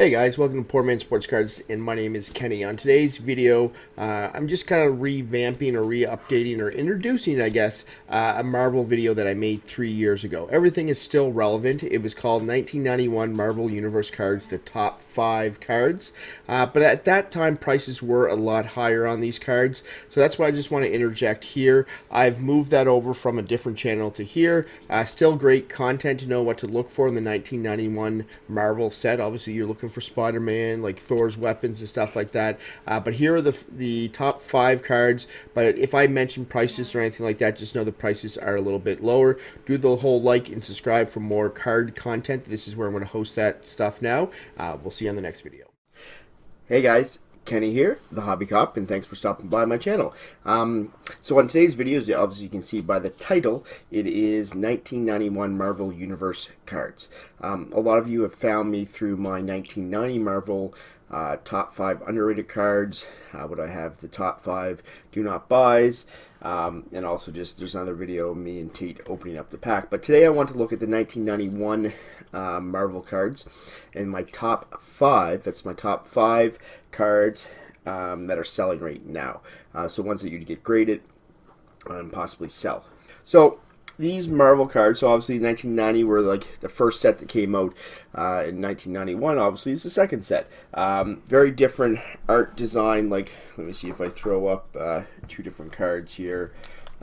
Hey guys, welcome to Poor Man Sports Cards, and my name is Kenny. On today's video, I'm just kind of revamping or re-updating or introducing, I guess, a Marvel video that I made 3 years ago. Everything is still relevant. It was called 1991 Marvel Universe Cards, the top 5 cards. But at that time, prices were a lot higher on these cards, so that's why I just want to interject here. I've moved that over from a different channel to here. Still great content to know what to look for in the 1991 Marvel set. Obviously, you're looking for Spider-Man, like Thor's weapons and stuff like that. But here are the top 5 cards. But if I mention prices or anything like that, just know the prices are a little bit lower. Do the whole like and subscribe for more card content. This is where I'm going to host that stuff now. We'll see you on the next video. Hey guys, Kenny here, the Hobby Cop, and thanks for stopping by my channel. So on today's videos, obviously you can see by the title, it is 1991 Marvel Universe cards. A lot of you have found me through my 1990 Marvel top 5 underrated cards. What I have, the top 5 do not buys, and also just there's another video of me and Tate opening up the pack. But today I want to look at the 1991 Marvel cards and my top 5. That's my top 5 cards that are selling right now. So ones that you get graded and possibly sell. So these Marvel cards, so obviously 1990 were like the first set that came out. In 1991 obviously is the second set. Very different art design. Like, let me see if I throw up 2 different cards here,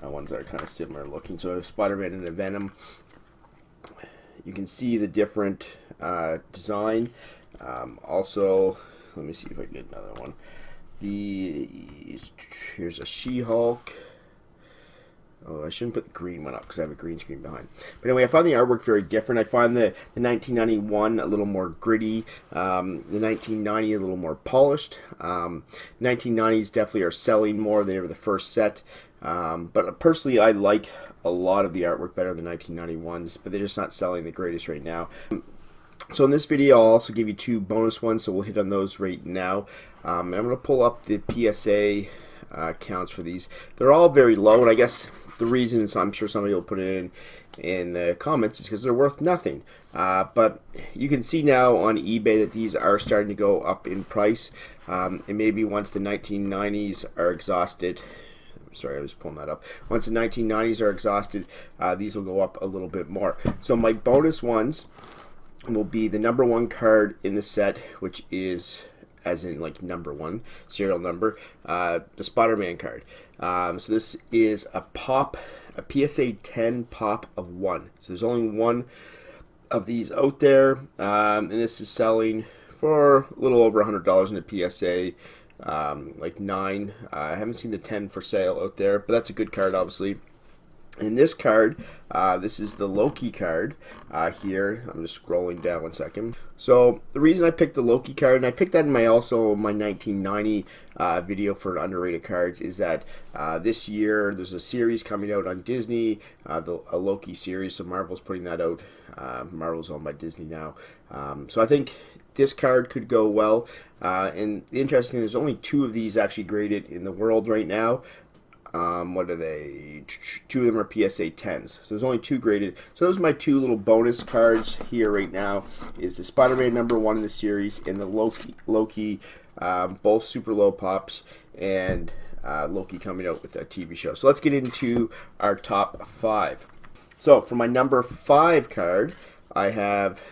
ones that are kind of similar looking. So Spider-Man and a Venom. You can see the different design. Also, let me see if I can get another one. Here's a She-Hulk. Oh, I shouldn't put the green one up because I have a green screen behind. But anyway, I find the artwork very different. I find the 1991 a little more gritty. The 1990 a little more polished. 1990s definitely are selling more. They were the first set. But personally, I like a lot of the artwork better than the 1991s, but they're just not selling the greatest right now. So in this video, I'll also give you 2 bonus ones, so we'll hit on those right now. And I'm going to pull up the PSA counts for these. They're all very low, and I guess the reason is, I'm sure somebody will put it in the comments, is because they're worth nothing. But you can see now on eBay that these are starting to go up in price, and maybe once the 1990s are exhausted. Sorry, I was pulling that up. Once the 1990s are exhausted, these will go up a little bit more. So my bonus ones will be the number 1 card in the set, which is, as in like number 1 serial number, the Spider-Man card. So this is a PSA 10 pop of 1. So there's only 1 of these out there, and this is selling for a little over $100 in a PSA. Like 9. I haven't seen the 10 for sale out there, but that's a good card, obviously. And this card, this is the Loki card here. I'm just scrolling down one second. So the reason I picked the Loki card, and I picked that in my 1990 video for underrated cards, is that this year there's a series coming out on Disney, a Loki series. So Marvel's putting that out. Marvel's owned by Disney now. So I think this card could go well. And the interesting thing, there's only 2 of these actually graded in the world right now. What are they? 2 of them are PSA 10s. So there's only 2 graded. So those are my 2 little bonus cards here right now. Is the Spider-Man number 1 in the series and the Loki, both super low pops, and Loki coming out with a TV show. So let's get into our top 5. So for my number 5 card, I have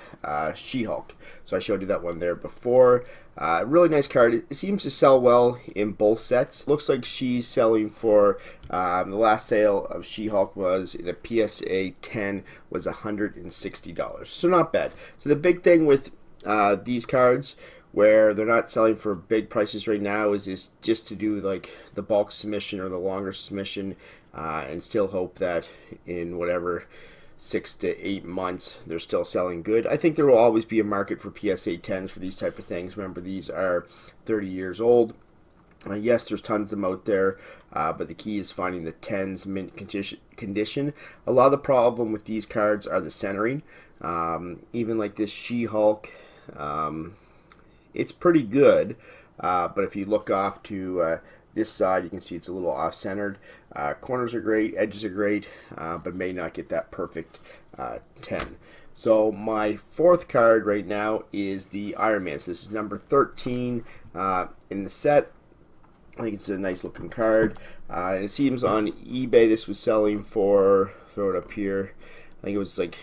She-Hulk. So I showed you that one there before. Really nice card. It seems to sell well in both sets. Looks like she's selling for, the last sale of She-Hulk was in a PSA 10 was $160. So not bad. So the big thing with these cards, where they're not selling for big prices right now, is just to do like the bulk submission or the longer submission, and still hope that in whatever 6 to 8 months they're still selling good. I think there will always be a market for PSA 10s for these type of things. Remember, these are 30 years old. Yes, there's tons of them out there, but the key is finding the 10s mint condition. A lot of the problem with these cards are the centering. Even like this She-Hulk, it's pretty good, but if you look off to this side, you can see it's a little off-centered. Corners are great, edges are great, but may not get that perfect 10. So my fourth card right now is the Iron Man. So this is number 13 in the set. I think it's a nice looking card. And it seems on eBay this was selling for, throw it up here, I think it was like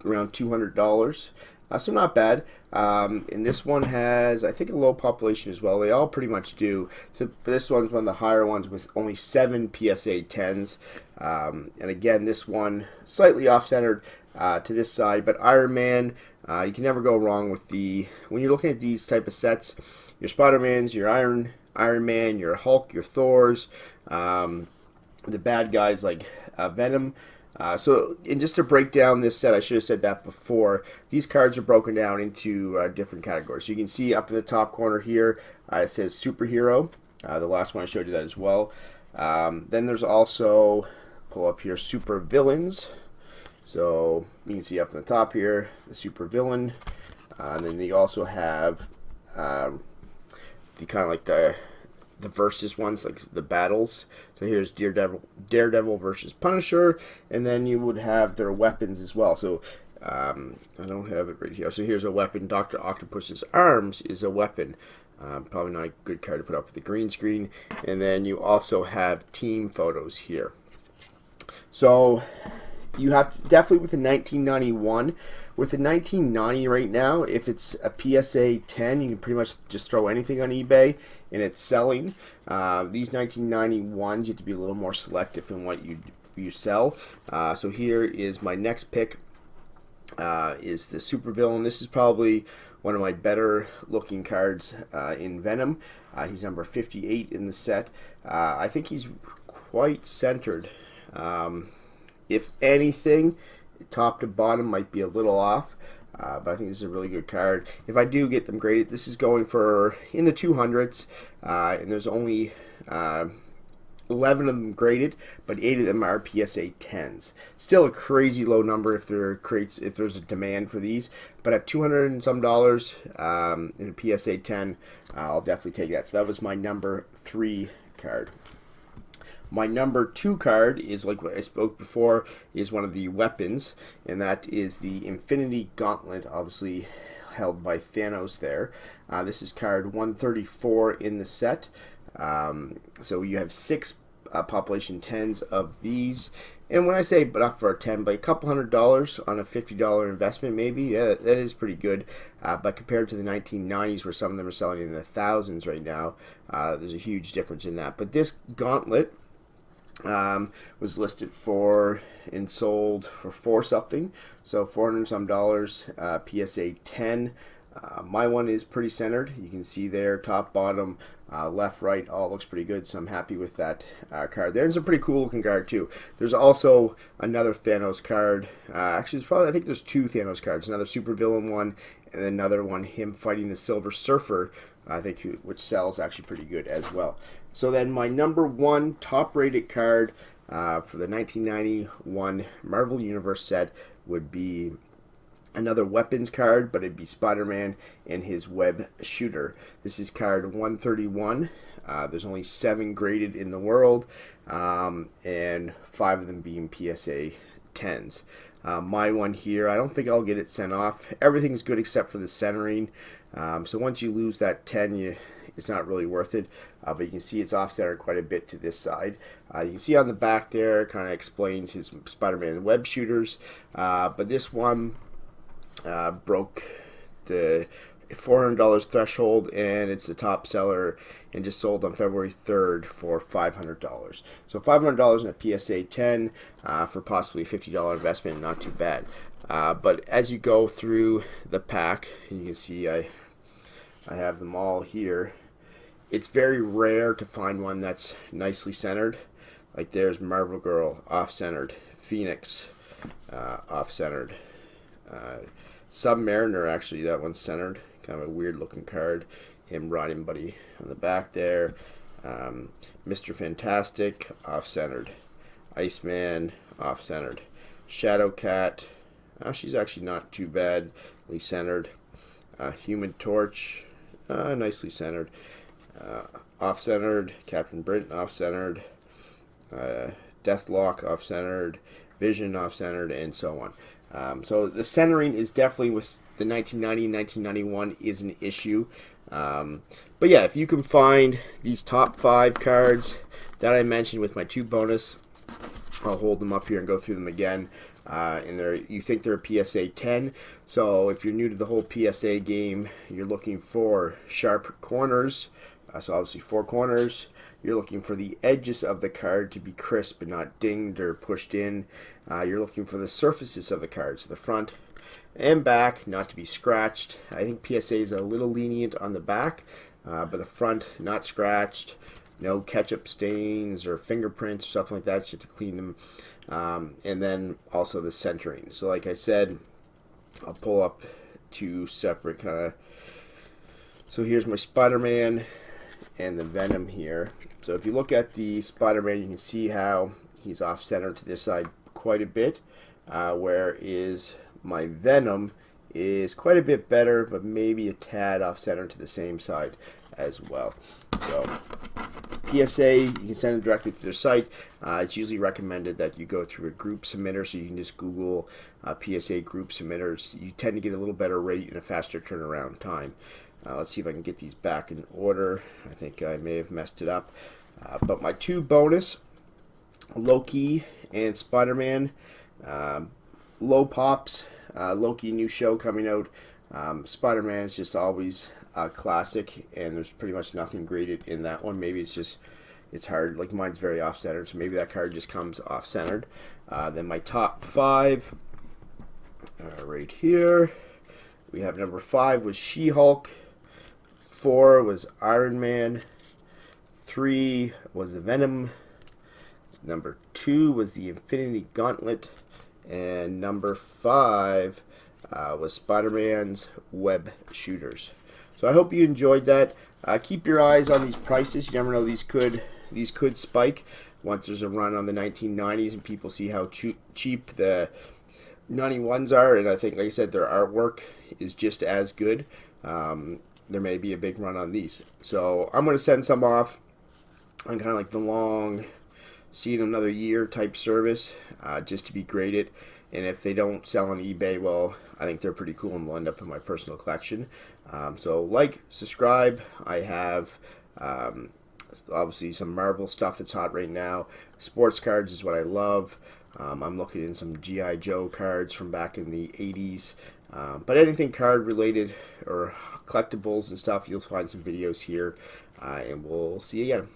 around $200. So not bad. And this one has, I think, a low population as well. They all pretty much do. So this one's one of the higher ones with only 7 PSA 10s. And again, this one slightly off-centered to this side. But Iron Man, you can never go wrong with when you're looking at these type of sets, your Spider-Mans, your Iron Man, your Hulk, your Thors, the bad guys like Venom. And just to break down this set, I should have said that before. These cards are broken down into different categories. So you can see up in the top corner here, it says superhero. The last one I showed you that as well. Then there's also, pull up here, super villains. So you can see up in the top here, the super villain. And then they also have the kind of like the versus ones, like the battles. So here's Daredevil versus Punisher, and then you would have their weapons as well. So I don't have it right here. So here's a weapon. Dr. Octopus's arms is a weapon. Probably not a good card to put up with the green screen. And then you also have team photos here. So you have definitely with the 1991. With the 1990 right now, if it's a PSA 10, you can pretty much just throw anything on eBay and it's selling. These 1991s, you have to be a little more selective in what you sell. So here is my next pick, is the supervillain. This is probably one of my better looking cards in Venom. He's number 58 in the set. I think he's quite centered. If anything, top to bottom might be a little off, but I think this is a really good card. If I do get them graded, this is going for in the 200s, and there's only 11 of them graded, but 8 of them are PSA 10s. Still a crazy low number if there's a demand for these, but at $200 and some in a PSA 10, I'll definitely take that. So that was my number 3 card. My number 2 card is, like what I spoke before, is one of the weapons, and that is the Infinity Gauntlet, obviously held by Thanos there. This is card 134 in the set. So you have 6 population 10s of these. And when I say not for a 10, but a couple $100 on a $50 investment maybe, yeah, that is pretty good. But compared to the 1990s where some of them are selling in the thousands right now, there's a huge difference in that. But this gauntlet was listed for and sold for 4 something, so $400 some, PSA 10. My one is pretty centered. You can see there, top, bottom, left, right, all looks pretty good. So I'm happy with that card there. It's a pretty cool looking card too. There's also another Thanos card. Actually, I think there's 2 Thanos cards. Another supervillain one, and then another one him fighting the Silver Surfer. I think which sells actually pretty good as well. So then my number 1 top rated card for the 1991 Marvel Universe set would be another weapons card, but it'd be Spider-Man and his web shooter. This is card 131. There's only 7 graded in the world, and 5 of them being PSA 10s. My one here, I don't think I'll get it sent off. Everything's good except for the centering. So once you lose that 10, it's not really worth it. But you can see it's off-centered quite a bit to this side. You can see on the back there, kind of explains his Spider-Man web shooters. But this one broke the $400 threshold, and it's the top seller and just sold on February 3rd for $500. So $500 in a PSA 10 for possibly a $50 investment, not too bad. But as you go through the pack, you can see I have them all here. It's very rare to find one that's nicely centered. Like there's Marvel Girl, off-centered. Phoenix, off-centered. Submariner, actually, that one's centered. Kind of a weird looking card. Him riding buddy on the back there. Mr. Fantastic, off-centered. Iceman, off-centered. Shadowcat, she's actually not too badly centered. Human Torch, nicely centered. Off-centered. Captain Britain, off-centered. Deathlock, off-centered. Vision, off-centered, and so on. So the centering is definitely with the 1990 and 1991 is an issue. But yeah, if you can find these top 5 cards that I mentioned with my 2 bonus, I'll hold them up here and go through them again. And you think they're a PSA 10. So if you're new to the whole PSA game, you're looking for sharp corners. So obviously 4 corners. You're looking for the edges of the card to be crisp and not dinged or pushed in. You're looking for the surfaces of the card, so the front and back not to be scratched. I think PSA is a little lenient on the back, but the front not scratched. No ketchup stains or fingerprints or something like that. Just to clean them. And then also the centering. So like I said, I'll pull up 2 separate kind of. So here's my Spider-Man and the Venom here. So if you look at the Spider-Man, you can see how he's off-center to this side quite a bit, whereas my Venom is quite a bit better, but maybe a tad off-center to the same side as well. So PSA, you can send it directly to their site. It's usually recommended that you go through a group submitter, so you can just Google PSA group submitters. You tend to get a little better rate and a faster turnaround time. Let's see if I can get these back in order. I think I may have messed it up. But my 2 bonus, Loki and Spider-Man, low pops. Loki new show coming out. Spider-Man is just always a classic, and there's pretty much nothing graded in that one. Maybe it's hard. Like mine's very off-centered, so maybe that card just comes off-centered. Then my top 5, right here. We have number 5 was She-Hulk. 4 was Iron Man. 3 was the Venom. Number 2 was the Infinity Gauntlet. And number 5 was Spider-Man's Web Shooters. So I hope you enjoyed that. Keep your eyes on these prices. You never know, these could spike once there's a run on the 1990s and people see how cheap the 91s are. And I think, like I said, their artwork is just as good. There may be a big run on these. So I'm going to send some off on kind of like the long, see in another year type service, just to be graded. And if they don't sell on eBay, well, I think they're pretty cool and will end up in my personal collection. So like, subscribe. I have obviously some Marvel stuff that's hot right now. Sports cards is what I love. I'm looking in some G.I. Joe cards from back in the 80s. But anything card related or collectibles and stuff, you'll find some videos here. And we'll see you again.